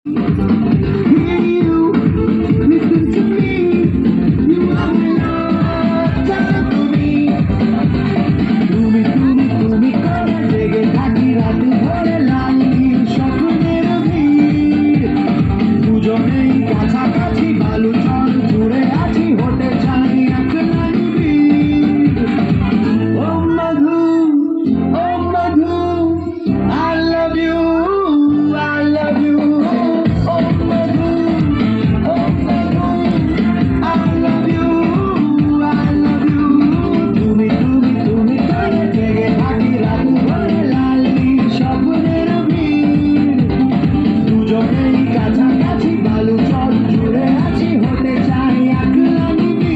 Hear you, listen to me. You are my love, for me. তুমি করে জেগে থাকি রাত ভরে লাল নীল স্বপ্নের ভিড় দুজনেই কাছাকাছি বালু চর জুড়ে আছি হতে চাই এক নিবিড় ও মধু ও মধু I love you I love you O Madhu O Madhu I love you I love you তুমি করে জেগে থাকি রাত ভরে লাল নীল স্বপ্নের ভিড় দুজনেই কাছাকাছি বালু চর জুড়ে আছি হতে চাই এক নিবিড়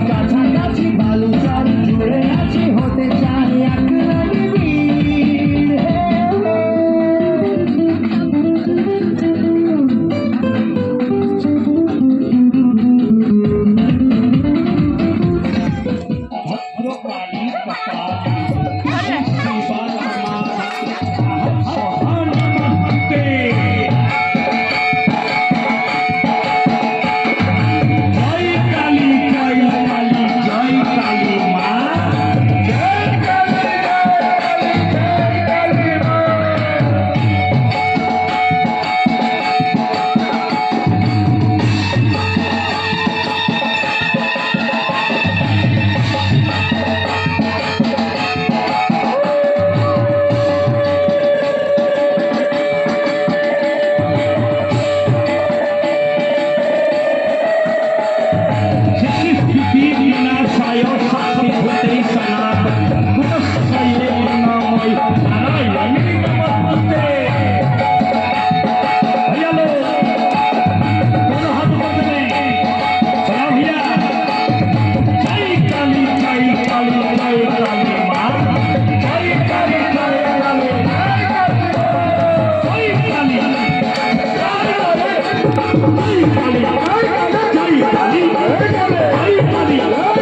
কাছাকাছি বালু চর জুড়ে আছি হতে চাই এক নিবিড় ভদ্রকালী Hey,